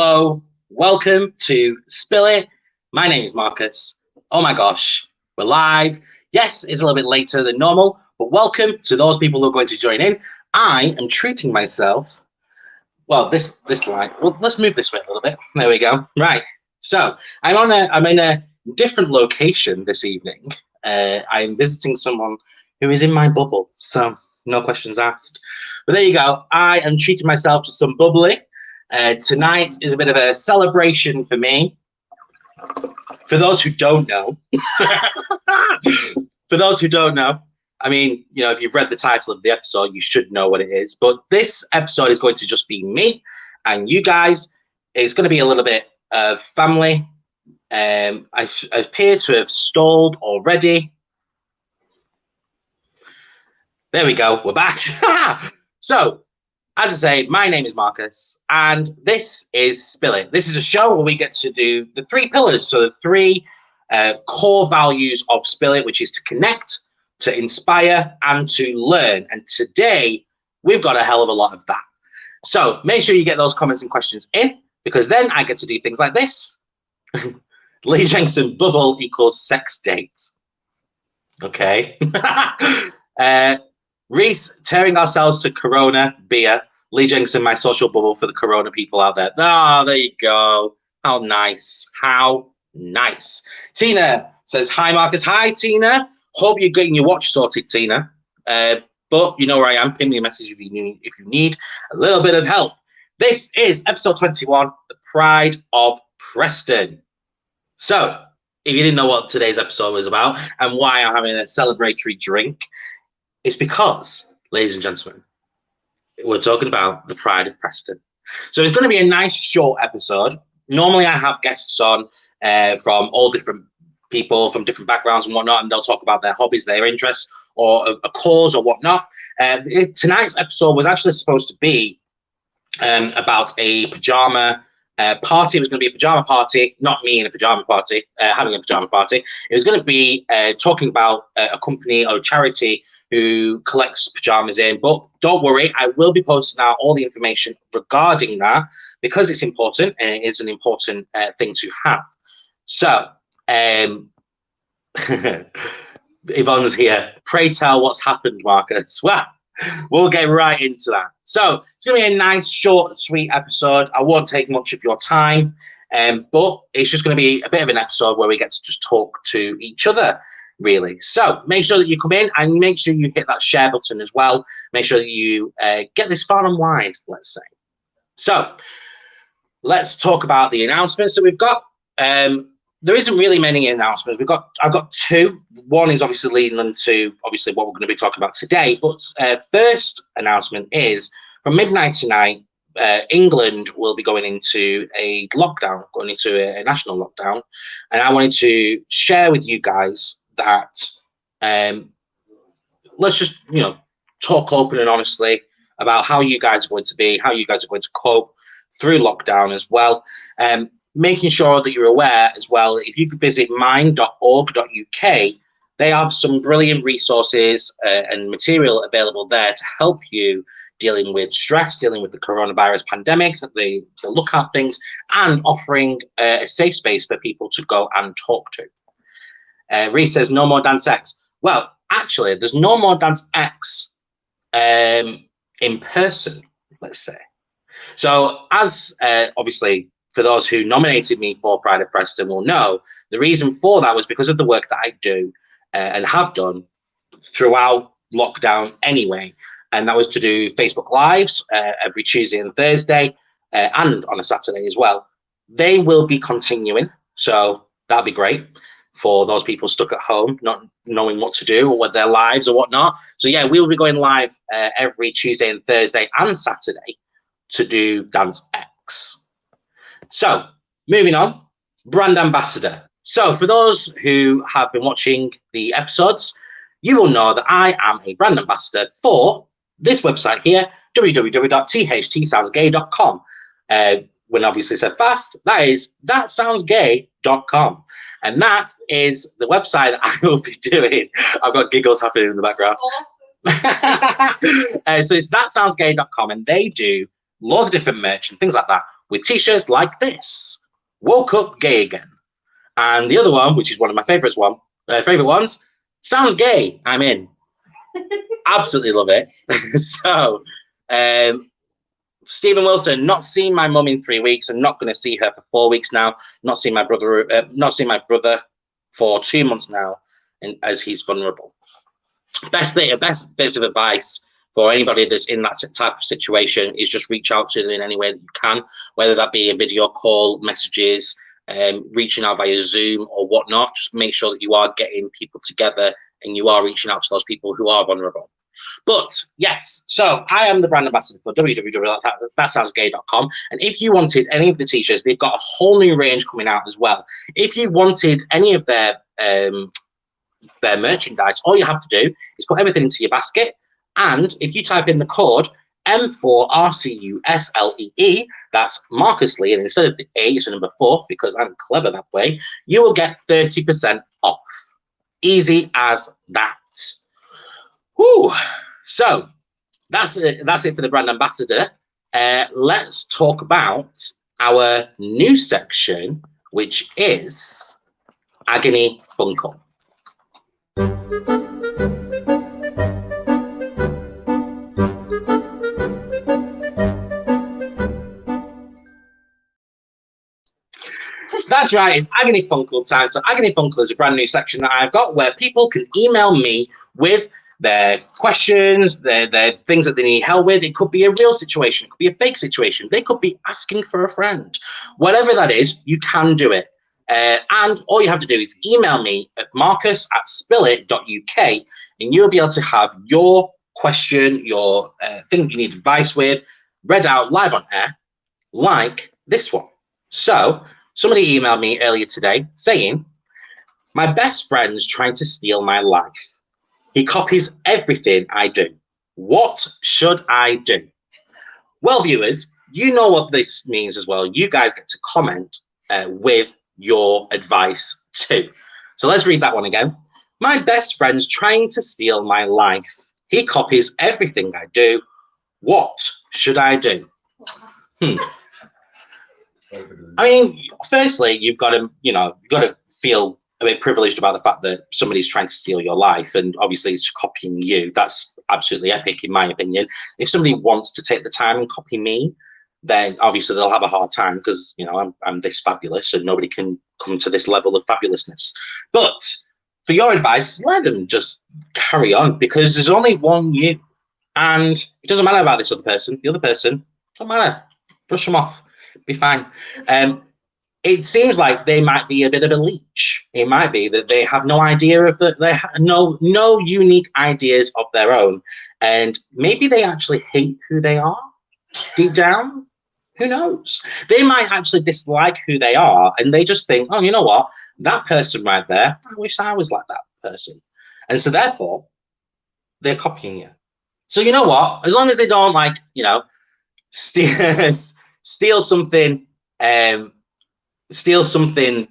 Hello, welcome to Spill It. My name is Marcus. Oh my gosh, we're live. Yes, it's a little bit later than normal, but welcome to those people who are going to join in. I am treating myself. Well, this line. Well, let's move this way a little bit. There we go. Right. So I'm in a different location this evening. I'm visiting someone who is in my bubble, so no questions asked. But there you go. I am treating myself to some bubbly. Tonight is a bit of a celebration for me. For those who don't know, I mean, you know, if you've read the title of the episode, you should know what it is. But this episode is going to just be me and you guys. It's going to be a little bit of family. I appear to have stalled already. There we go. We're back. So, as I say, my name is Marcus, and this is Spill It. This is a show where we get to do the three pillars, so the three core values of Spill It, which is to connect, to inspire, and to learn. And today, we've got a hell of a lot of that. So make sure you get those comments and questions in, because then I get to do things like this. Lee Jensen, bubble equals sex date. Okay. Reese, tearing ourselves to Corona beer. Lee Jensen, my social bubble for the Corona people out there. Oh, there you go. How nice. How nice. Tina says, hi, Marcus. Hi, Tina. Hope you're getting your watch sorted, Tina. But you know where I am. Ping me a message if you need a little bit of help. This is episode 21, the Pride of Preston. So, if you didn't know what today's episode was about and why I'm having a celebratory drink, it's because, ladies and gentlemen, we're talking about the Pride of Preston. So it's going to be a nice short episode. Normally I have guests on from all different people, from different backgrounds and whatnot, and they'll talk about their hobbies, their interests, or a cause or whatnot. Tonight's episode was actually supposed to be about a pajama party. It was going to be a pajama party, not me in a pajama party, having a pajama party. It was going to be talking about a company or a charity who collects pajamas in. But don't worry, I will be posting out all the information regarding that because it's important and it is an important thing to have. So, Yvonne's here. Pray tell what's happened, Marcus. Well, we'll get right into that. So it's going to be a nice, short, sweet episode. I won't take much of your time, but it's just going to be a bit of an episode where we get to just talk to each other, really. So make sure that you come in and make sure you hit that share button as well. Make sure that you get this far and wide, let's say. So let's talk about the announcements that we've got. There isn't really many announcements. I've got two. One is obviously leading into obviously what we're going to be talking about today. But first announcement is from midnight tonight, England will be going into a lockdown, going into a national lockdown, and I wanted to share with you guys that let's just talk open and honestly about how you guys are going to be, how you guys are going to cope through lockdown as well. Making sure that you're aware as well, if you could visit mind.org.uk, they have some brilliant resources and material available there to help you dealing with stress, dealing with the coronavirus pandemic, they look at things and offering a safe space for people to go and talk to. Reese says, no more Dance X. Well, actually, there's no more Dance X in person, let's say. So as obviously, for those who nominated me for Pride of Preston will know, the reason for that was because of the work that I do and have done throughout lockdown anyway. And that was to do Facebook Lives every Tuesday and Thursday and on a Saturday as well. They will be continuing. So that'll be great for those people stuck at home, not knowing what to do or with their lives or whatnot. So yeah, we will be going live every Tuesday and Thursday and Saturday to do Dance X. So, moving on, brand ambassador. So, for those who have been watching the episodes, you will know that I am a brand ambassador for this website here, www.thtsoundsgay.com. When obviously said fast, that is thatsoundsgay.com. And that is the website that I will be doing. I've got giggles happening in the background. So it's thatsoundsgay.com, and they do loads of different merch and things like that. with t-shirts like this. Woke up gay again. And the other one, which is one of my favorite ones, sounds gay. I'm in. Absolutely love it. So, Stephen Wilson, not seen my mum in 3 weeks. I'm not going to see her for 4 weeks now. Not seen my brother for 2 months now, and as he's vulnerable. Best bits of advice for anybody that's in that type of situation is just reach out to them in any way that you can, whether that be a video call, messages, reaching out via Zoom or whatnot. Just make sure that you are getting people together and you are reaching out to those people who are vulnerable. But yes, so I am the brand ambassador for www.thatsoundsgay.com, and if you wanted any of the t-shirts, they've got a whole new range coming out as well. If you wanted any of their merchandise, all you have to do is put everything into your basket, and if you type in the code M4RCUSLEE, that's Marcus Lee, and instead of the A, it's a number 4 because I'm clever that way, you will get 30% off. Easy as that. Whew. So that's it for the brand ambassador. Let's talk about our new section, which is Agony Funkle. That's right, it's Agony Funkle time. So Agony Funkle is a brand new section that I've got where people can email me with their questions, their things that they need help with. It could be a real situation, it could be a fake situation, they could be asking for a friend. Whatever that is, you can do it. And all you have to do is email me at marcus@spillit.uk, and you'll be able to have your question, your thing you need advice with, read out live on air, like this one. So somebody emailed me earlier today saying, my best friend's trying to steal my life. He copies everything I do. What should I do? Well, viewers, you know what this means as well. You guys get to comment with your advice too. So let's read that one again. My best friend's trying to steal my life. He copies everything I do. What should I do? I mean, firstly, you've got to feel a bit privileged about the fact that somebody's trying to steal your life, and obviously it's copying you. That's absolutely epic, in my opinion. If somebody wants to take the time and copy me, then obviously they'll have a hard time because, you know, I'm this fabulous and nobody can come to this level of fabulousness. But for your advice, let them just carry on, because there's only one you, and it doesn't matter about this other person. The other person, don't matter. Brush them off. Be fine. It seems like they might be a bit of a leech. It might be that they have no idea of that. They have no unique ideas of their own, and maybe they actually hate who they are deep down. Who knows? They might actually dislike who they are, and they just think, oh, you know what? That person right there, I wish I was like that person. And so therefore, they're copying you. So you know what? As long as they don't, like, you know, steal something,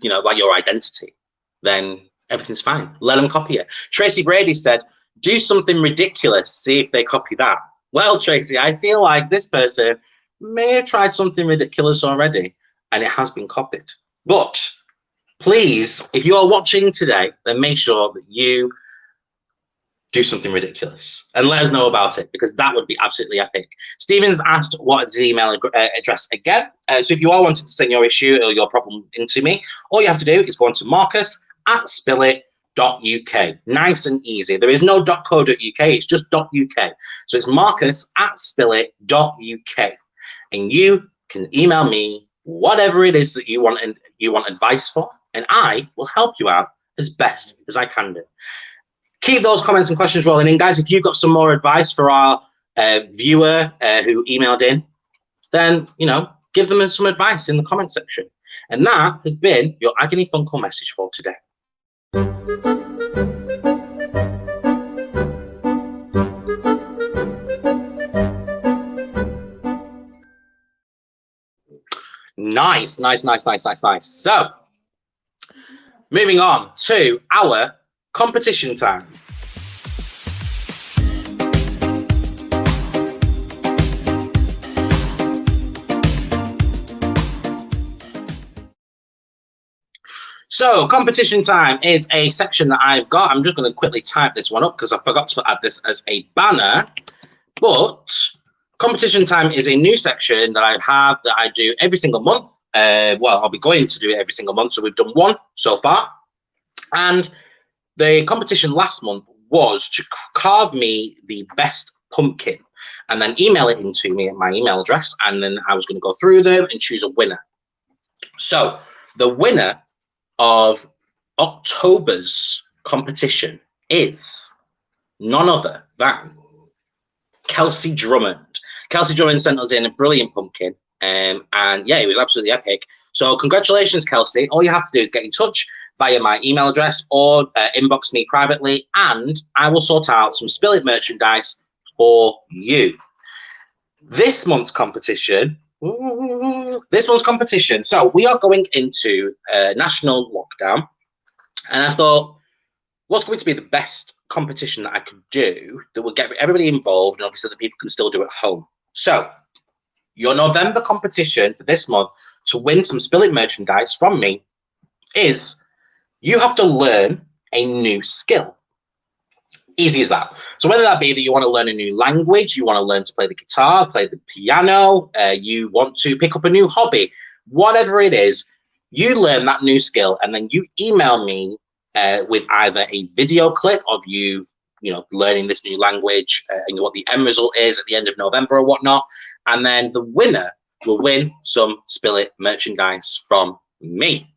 you know, like your identity, then everything's fine. Let them copy it. Tracy Brady said, do something ridiculous, see if they copy that. Well, Tracy, I feel like this person may have tried something ridiculous already, and it has been copied. But please, if you are watching today, then make sure that you do something ridiculous and let us know about it, because that would be absolutely epic. Stephen's asked what is the email address again. So if you are wanting to send your issue or your problem into me, all you have to do is go on to marcus@spillit.uk. Nice and easy. There is no .co.uk, it's just .uk. So it's marcus@spillit.uk, and you can email me whatever it is that you want advice for, and I will help you out as best as I can do. Keep those comments and questions rolling in, guys. If you've got some more advice for our viewer who emailed in, then, you know, give them some advice in the comment section. And that has been your Agony Funkle message for today. Nice. So, moving on to our competition time. So competition time is a section that I've got. I'm just going to quickly type this one up because I forgot to add this as a banner. But competition time is a new section that I have that I do every single month. Well, I'll be going to do it every single month. So we've done one so far. And the competition last month was to carve me the best pumpkin and then email it into me at my email address. And then I was going to go through them and choose a winner. So the winner of October's competition is none other than Kelsey Drummond. Kelsey Drummond sent us in a brilliant pumpkin. And yeah, it was absolutely epic. So congratulations, Kelsey. All you have to do is get in touch via my email address or inbox me privately, and I will sort out some Spill It merchandise for you. This month's competition, so we are going into national lockdown, and I thought, what's going to be the best competition that I could do that will get everybody involved, and obviously the people can still do it at home. So your November competition for this month to win some Spill It merchandise from me is you have to learn a new skill. Easy as that. So whether that be that you want to learn a new language, you want to learn to play the guitar, play the piano, you want to pick up a new hobby, whatever it is, you learn that new skill and then you email me with either a video clip of you learning this new language and what the end result is at the end of November or whatnot. And then the winner will win some Spill It merchandise from me.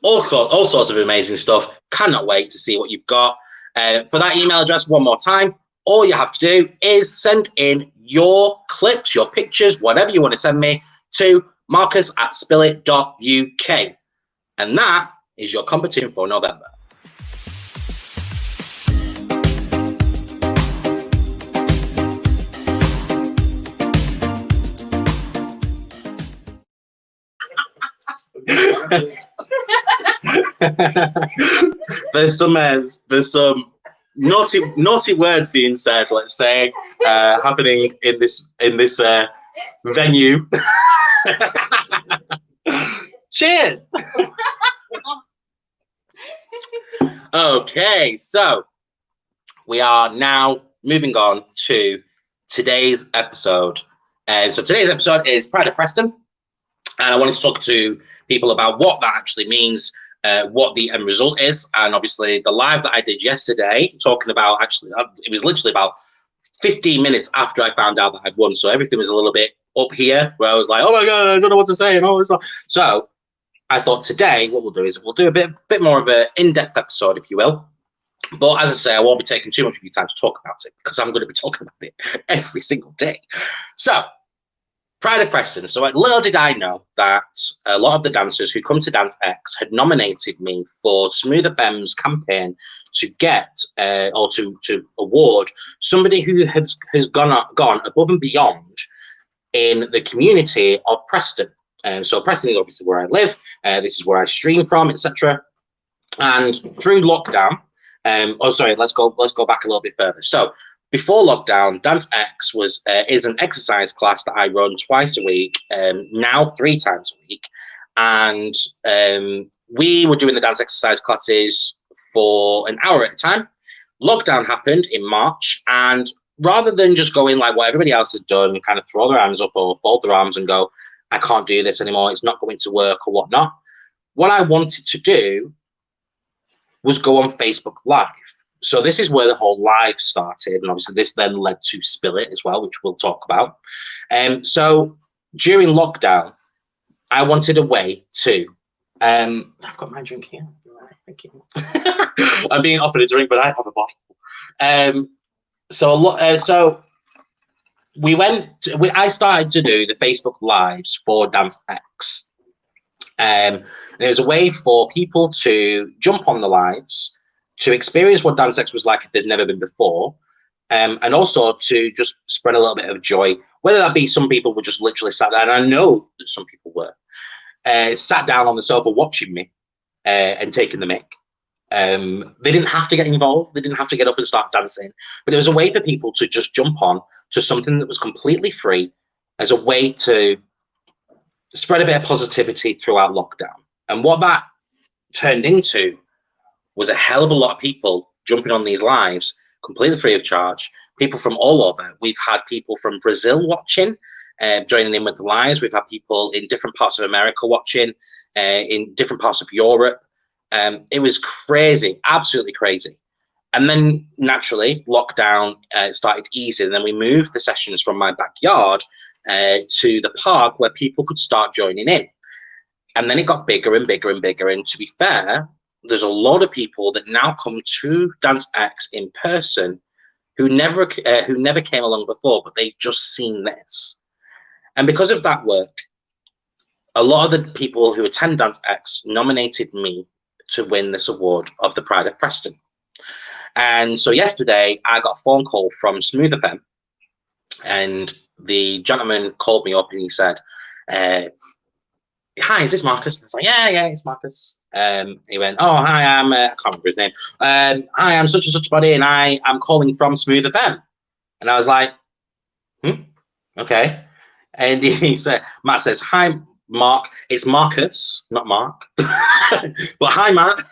All sorts of amazing stuff. Cannot wait to see what you've got. For that email address, one more time, all you have to do is send in your clips, your pictures, whatever you want to send me to marcus@spillit.uk. And that is your competition for November. there's some naughty words being said, let's say, happening in this venue. Cheers. Okay, so we are now moving on to today's episode. So today's episode is Pride of Preston. And I wanted to talk to people about what that actually means, what the end result is. And obviously the live that I did yesterday, talking about, actually, it was literally about 15 minutes after I found out that I'd won. So everything was a little bit up here where I was like, oh my God, I don't know what to say. And all this stuff. So I thought today what we'll do is we'll do a bit more of an in-depth episode, if you will. But as I say, I won't be taking too much of your time to talk about it because I'm going to be talking about it every single day. So Pride of Preston. So little did I know that a lot of the dancers who come to Dance X had nominated me for Smooth FM's campaign to get or to award somebody who has gone above and beyond in the community of Preston. So Preston is obviously where I live. This is where I stream from, etc. And through lockdown, let's go back a little bit further. So before lockdown, Dance X is an exercise class that I run twice a week, now 3 times a week. And we were doing the dance exercise classes for an hour at a time. Lockdown happened in March, and rather than just going like what everybody else had done and kind of throw their hands up or fold their arms and go, I can't do this anymore, it's not going to work or whatnot, what I wanted to do was go on Facebook Live. So this is where the whole live started, and obviously this then led to Spill It as well, which we'll talk about. So during lockdown, I wanted a way to. I've got my drink here. Thank you. I'm being offered a drink, but I have a bottle. So I started to do the Facebook Lives for Dance X, and it was a way for people to jump on the lives, to experience what Dance X was like if they'd never been before, and also to just spread a little bit of joy, whether that be some people were just literally sat there, and I know that some people were, sat down on the sofa watching me and taking the mick. They didn't have to get involved, they didn't have to get up and start dancing, but it was a way for people to just jump on to something that was completely free as a way to spread a bit of positivity throughout lockdown. And what that turned into was a hell of a lot of people jumping on these lives completely free of charge. People from all over. We've had people from Brazil watching, joining in with the lives. We've had people in different parts of America watching, in different parts of Europe. It was crazy, absolutely crazy. And then naturally, lockdown started easing. And then we moved the sessions from my backyard to the park where people could start joining in. And then it got bigger and bigger and bigger. And to be fair, there's a lot of people that now come to Dance X in person who never came along before, but they've just seen this. And because of that work, a lot of the people who attend Dance X nominated me to win this award of the Pride of Preston. And so yesterday, I got a phone call from Smooth FM, and the gentleman called me up and he said, hi, is this Marcus? I was like, yeah, it's Marcus. He went, oh, hi, I can't remember his name. Hi, I'm such and such body, and I'm calling from Smooth FM. And I was like, okay. And he said, Matt says, hi, Mark. It's Marcus, not Mark. But hi, Matt.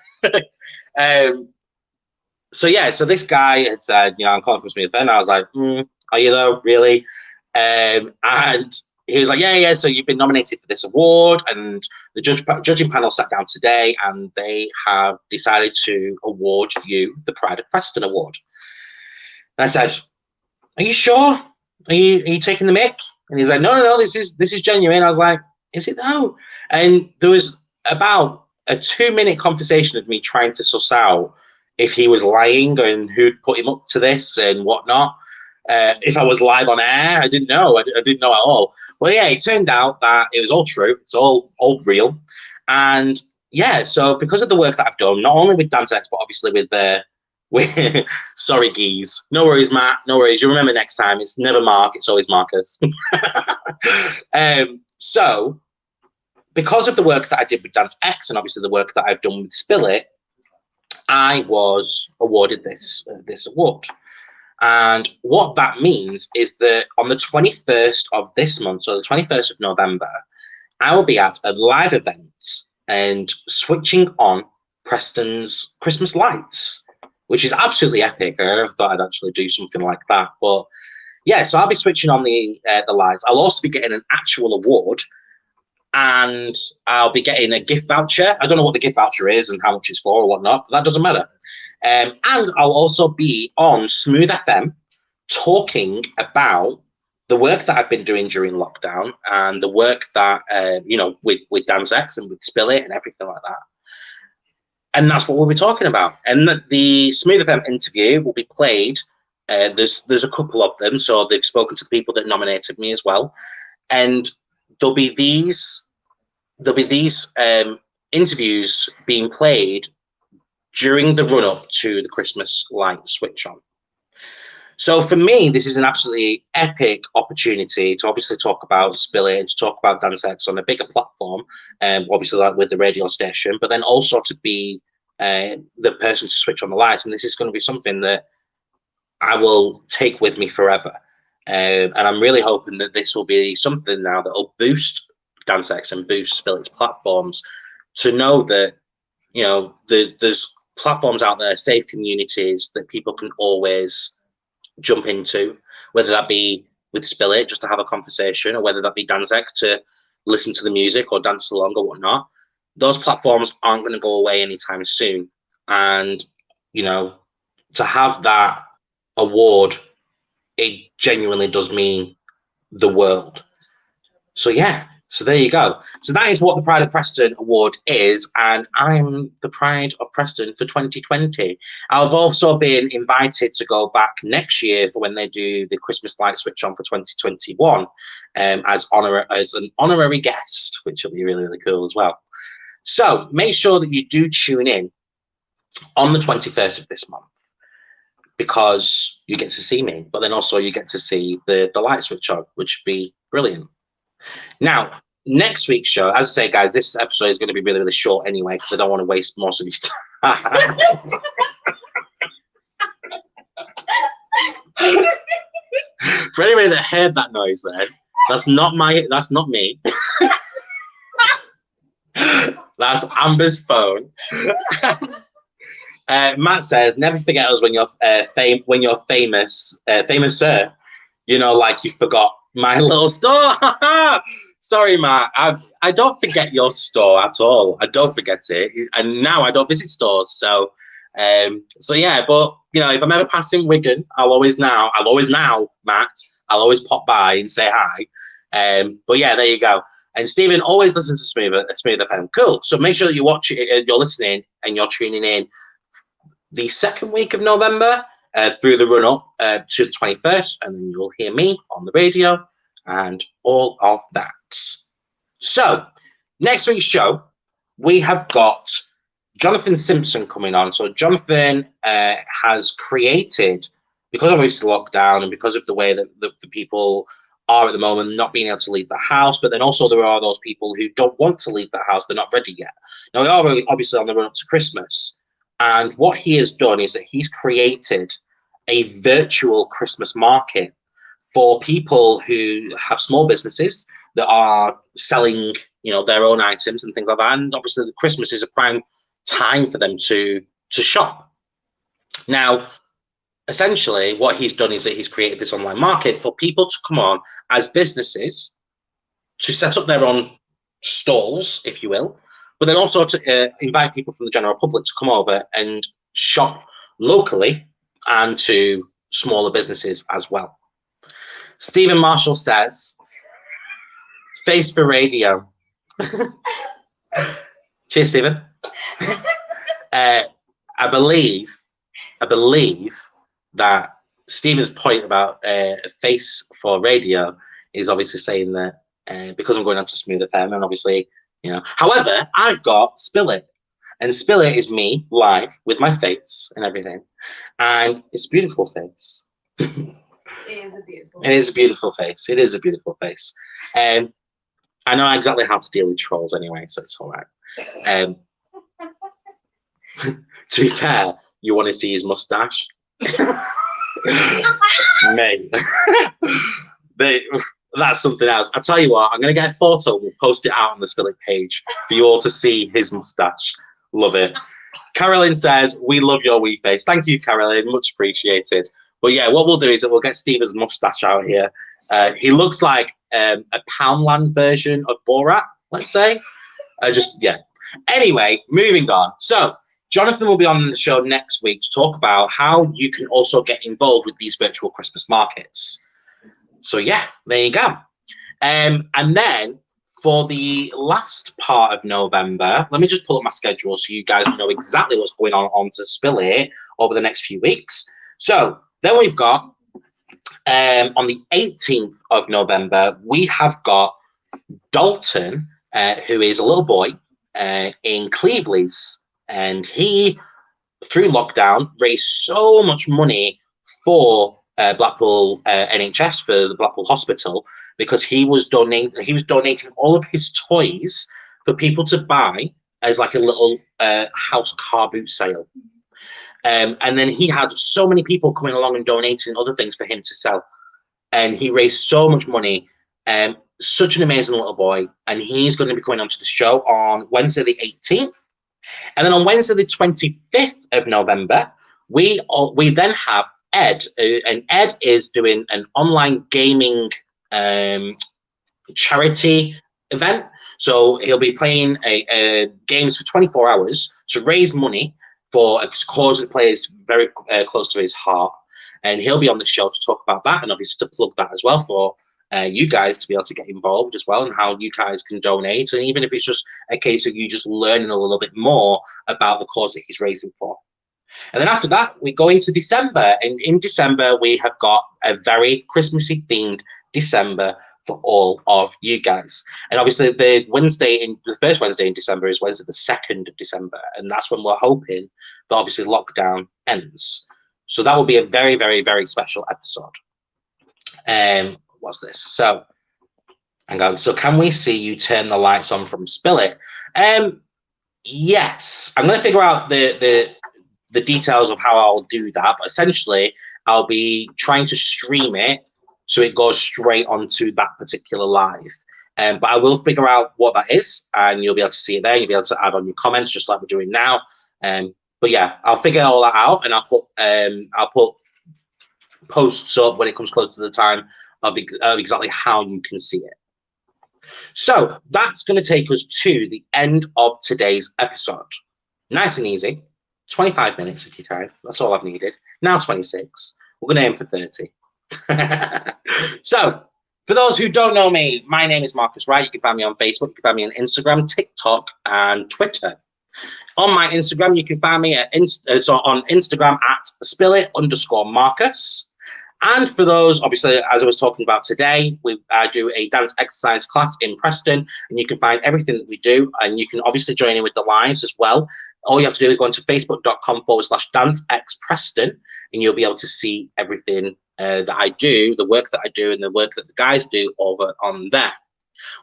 So this guy had said, I'm calling from Smooth FM. And I was like, are you though, really? And he was like, yeah. So you've been nominated for this award, and the judging panel sat down today, and they have decided to award you the Pride of Preston award. And I said, are you sure? Are you taking the mick? And he's like, no, this is genuine. I was like, is it though? And there was about a 2-minute conversation of me trying to suss out if he was lying and who'd put him up to this and whatnot. If I was live on air, I didn't know. I didn't know at all. Well, yeah, it turned out that it was all true. It's all real. And yeah, so because of the work that I've done, not only with Dance X, but obviously with sorry, geez. No worries, Matt. No worries. You remember next time. It's never Mark. It's always Marcus. So because of the work that I did with Dance X and obviously the work that I've done with Spill It, I was awarded this award. And what that means is that on the 21st of this month, so the 21st of November, I will be at a live event and switching on Preston's Christmas lights, which is absolutely epic. I never thought I'd actually do something like that. But yeah, so I'll be switching on the lights. I'll also be getting an actual award, and I'll be getting a gift voucher. I don't know what the gift voucher is and how much it's for or whatnot, but that doesn't matter. And I'll also be on Smooth FM talking about the work that I've been doing during lockdown and the work that, with Dance X and with Spill It and everything like that. And that's what we'll be talking about. And the Smooth FM interview will be played. There's a couple of them. So they've spoken to the people that nominated me as well. And there'll be these interviews being played during the run-up to the Christmas light switch on. So for me, this is an absolutely epic opportunity to obviously talk about Spill It and to talk about Dance X on a bigger platform, obviously like with the radio station, but then also to be the person to switch on the lights. And this is going to be something that I will take with me forever. And I'm really hoping that this will be something now that will boost Dance X and boost Spill It's platforms to know that, there's platforms out there, safe communities that people can always jump into, whether that be with Spill It just to have a conversation, or whether that be Dance X to listen to the music or dance along or whatnot. Those platforms aren't going to go away anytime soon. And, to have that award, it genuinely does mean the world. So yeah. So there you go. So that is what the Pride of Preston Award is, and I'm the Pride of Preston for 2020. I've also been invited to go back next year for when they do the Christmas light switch on for 2021 as an honorary guest, which will be really, really cool as well. So make sure that you do tune in on the 21st of this month, because you get to see me, but then also you get to see the light switch on, which would be brilliant. Now, next week's show, as I say, guys, this episode is going to be really, really short anyway, because I don't want to waste most of your time. For anybody that heard that noise there, that's not me. That's Amber's phone. Matt says, "Never forget us when you're famous, famous sir. You know, like you forgot my little store." Sorry, Matt. I don't forget your store at all. I don't forget it, and now I don't visit stores. So, so yeah. But you know, if I'm ever passing Wigan, I'll always now, Matt. I'll always pop by and say hi. But yeah, there you go. And Stephen always listens to Smooth FM. Cool. So make sure that you watch it, you're listening, and you're tuning in the second week of November through the run up to the 21st, and then you'll hear me on the radio and all of that. So next week's show, we have got Jonathan Simpson coming on. So Jonathan has created, because of obviously lockdown and because of the way that the people are at the moment, not being able to leave the house, but then also there are those people who don't want to leave the house, they're not ready yet. Now, we are obviously on the run up to Christmas, and what he has done is that he's created a virtual Christmas market for people who have small businesses that are selling, you know, their own items and things like that. And obviously, the Christmas is a prime time for them to shop. Now, essentially, what he's done is that he's created this online market for people to come on as businesses to set up their own stalls, if you will, but then also to invite people from the general public to come over and shop locally and to smaller businesses as well. Stephen Marshall says, "Face for radio." Cheers, Stephen. I believe that Stephen's point about face for radio is obviously saying that because I'm going on to Smooth FM, and obviously, you know, however, I've got Spill It, and Spill It is me live with my face and everything, and it's a beautiful face. It is a beautiful. It is a beautiful face. It is a beautiful face. I know exactly how to deal with trolls anyway, so it's all right. To be fair, you want to see his mustache? Mate, that's something else. I'll tell you what, I'm going to get a photo, we'll post it out on the Spill It page for you all to see his mustache. Love it. Carolyn says, "We love your wee face." Thank you, Carolyn. Much appreciated. But yeah, what we'll do is that we'll get Stephen's mustache out here. He looks like a Poundland version of Borat, let's say. Yeah. Anyway, moving on. So Jonathan will be on the show next week to talk about how you can also get involved with these virtual Christmas markets. So yeah, there you go. And then for the last part of November, let me just pull up my schedule so you guys know exactly what's going on to Spill It over the next few weeks. So then we've got on the 18th of November, we have got Dalton, who is a little boy in Cleveleys, and he, through lockdown, raised so much money for Blackpool NHS, for the Blackpool Hospital, because he was donating all of his toys for people to buy as like a little house car boot sale. And then he had so many people coming along and donating other things for him to sell. And he raised so much money. Such an amazing little boy. And he's going to be coming onto the show on Wednesday the 18th. And then on Wednesday the 25th of November, we then have Ed. And Ed is doing an online gaming charity event. So he'll be playing games for 24 hours to raise money for a cause that plays very close to his heart. And he'll be on the show to talk about that, and obviously to plug that as well for you guys to be able to get involved as well, and how you guys can donate. And even if it's just a case of you just learning a little bit more about the cause that he's raising for. And then after that, we go into December. And in December, we have got a very Christmassy themed December for all of you guys. And obviously the first Wednesday in December is Wednesday the 2nd of December. And that's when we're hoping that obviously lockdown ends. So that will be a very, very, very special episode. What's this? So, hang on. So can we see you turn the lights on from Spill It? Yes. I'm going to figure out the details of how I'll do that. But essentially, I'll be trying to stream it so it goes straight onto that particular live. But I will figure out what that is, and you'll be able to see it there. You'll be able to add on your comments, just like we're doing now. But yeah, I'll figure all that out, and I'll put posts up when it comes close to the time of exactly how you can see it. So that's going to take us to the end of today's episode. Nice and easy. 25 minutes of your time. That's all I've needed. Now 26. We're going to aim for 30. So, for those who don't know me, my name is Marcus Wright. You can find me on Facebook. You can find me on Instagram, TikTok, and Twitter. On my Instagram, you can find me on Instagram at spillit_Marcus. And for those, obviously, as I was talking about today, I do a dance exercise class in Preston, and you can find everything that we do, and you can obviously join in with the lives as well. All you have to do is go into facebook.com/dancexpreston, and you'll be able to see everything that I do, the work that I do, and the work that the guys do over on there.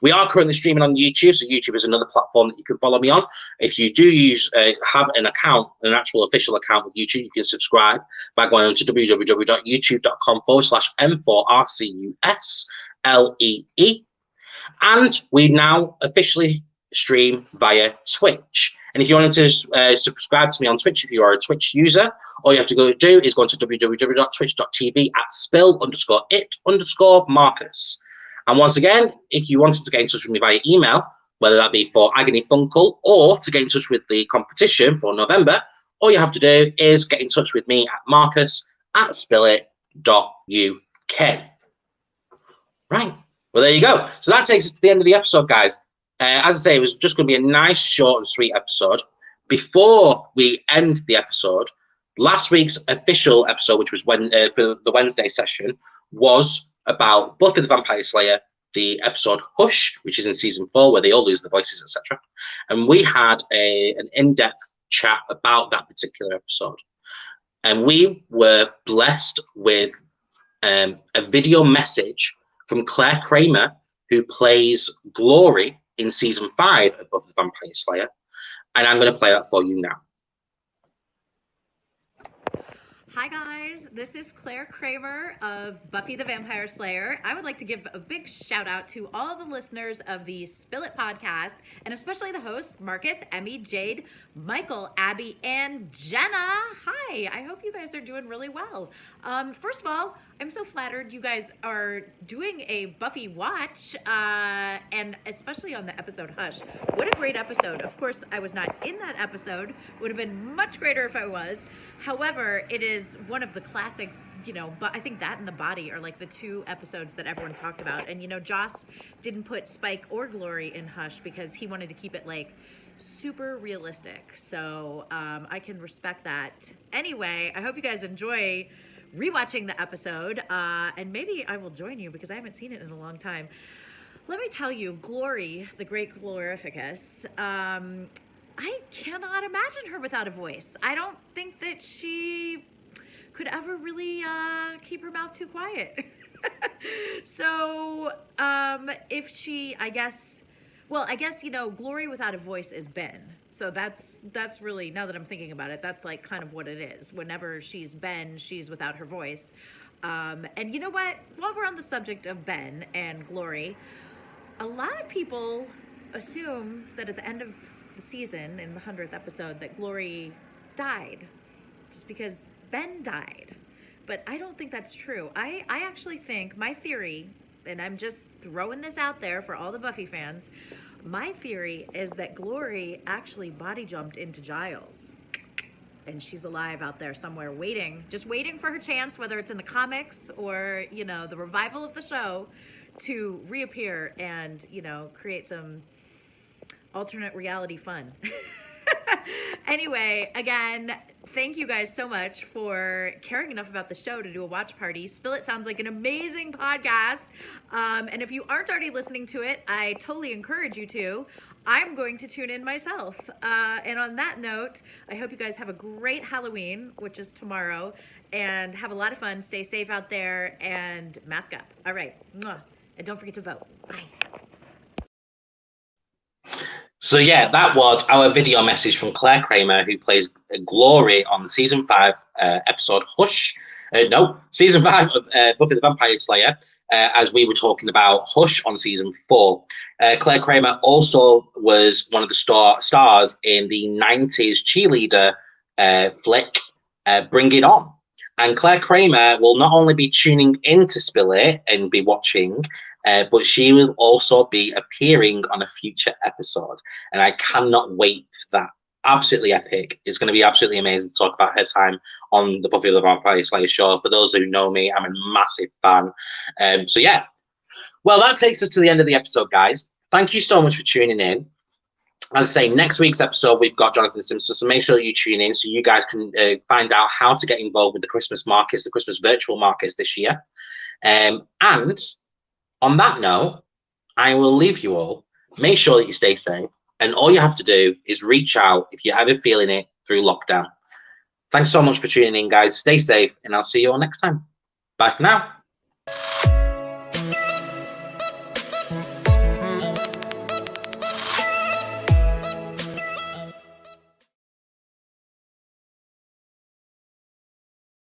We are currently streaming on YouTube, so YouTube is another platform that you can follow me on. If you do have an account, an actual official account with YouTube, you can subscribe by going on to www.youtube.com/M4RCUSLEE. And we now officially stream via Twitch. And if you wanted to subscribe to me on Twitch, if you are a Twitch user, all you have to go do is go into www.twitch.tv/spill_it_Marcus. And once again, if you wanted to get in touch with me via email, whether that be for Agony Funkle or to get in touch with the competition for November, all you have to do is get in touch with me at marcus@spillit.uk. Right. Well, there you go. So that takes us to the end of the episode, guys. As I say, it was just going to be a nice, short and sweet episode. Before we end the episode, last week's official episode, which was for the Wednesday session, was about Buffy the Vampire Slayer, the episode Hush, which is in season 4, where they all lose their voices, etc. And we had an in-depth chat about that particular episode. And we were blessed with a video message from Claire Kramer, who plays Glory in season 5 of Buffy the Vampire Slayer. And I'm going to play that for you now. Hi guys, this is Claire Kramer of Buffy the Vampire Slayer. I would like to give a big shout out to all the listeners of the Spill It podcast, and especially the hosts, Marcus, Emmy, Jade, Michael, Abby, and Jenna. Hi, I hope you guys are doing really well. First of all, I'm so flattered you guys are doing a Buffy watch, and especially on the episode Hush. What a great episode. Of course, I was not in that episode. Would have been much greater if I was. However, it is one of the classic, but I think that and The Body are like the 2 episodes that everyone talked about. And, Joss didn't put Spike or Glory in Hush because he wanted to keep it like super realistic. So I can respect that. Anyway, I hope you guys enjoy rewatching the episode, and maybe I will join you because I haven't seen it in a long time. Let me tell you, Glory, the great Glorificus, I cannot imagine her without a voice. I don't think that she could ever really keep her mouth too quiet. So if she, I guess, Glory without a voice is Ben. So that's really, now that I'm thinking about it, that's like kind of what it is. Whenever she's Ben, she's without her voice. And you know what? While we're on the subject of Ben and Glory, a lot of people assume that at the end of the season, in the 100th episode, that Glory died just because Ben died. But I don't think that's true. I actually think, my theory, and I'm just throwing this out there for all the Buffy fans, my theory is that Glory actually body jumped into Giles. And she's alive out there somewhere just waiting for her chance, whether it's in the comics or, the revival of the show, to reappear and, create some alternate reality fun. Anyway, again, thank you guys so much for caring enough about the show to do a watch party. Spill It sounds like an amazing podcast. And if you aren't already listening to it, I totally encourage you to. I'm going to tune in myself. And on that note, I hope you guys have a great Halloween, which is tomorrow, and have a lot of fun. Stay safe out there and mask up. All right. Mwah. And don't forget to vote. Bye. So yeah, that was our video message from Claire Kramer, who plays Glory on season 5 episode Hush. Season 5 of Buffy the Vampire Slayer. as we were talking about Hush on season 4. Claire Kramer also was one of the stars in the 90s cheerleader flick, Bring It On. And Claire Kramer will not only be tuning in to Spill It and be watching, but she will also be appearing on a future episode. And I cannot wait for that. Absolutely epic. It's going to be absolutely amazing to talk about her time on the Buffy the Vampire Slayer show. For those who know me, I'm a massive fan. So yeah. Well, that takes us to the end of the episode, guys. Thank you so much for tuning in. As I say, next week's episode, we've got Jonathan Simpson, so make sure you tune in so you guys can find out how to get involved with the Christmas markets, the Christmas virtual markets this year. And on that note, I will leave you all. Make sure that you stay safe. And all you have to do is reach out if you're ever feeling it through lockdown. Thanks so much for tuning in, guys. Stay safe, and I'll see you all next time. Bye for now.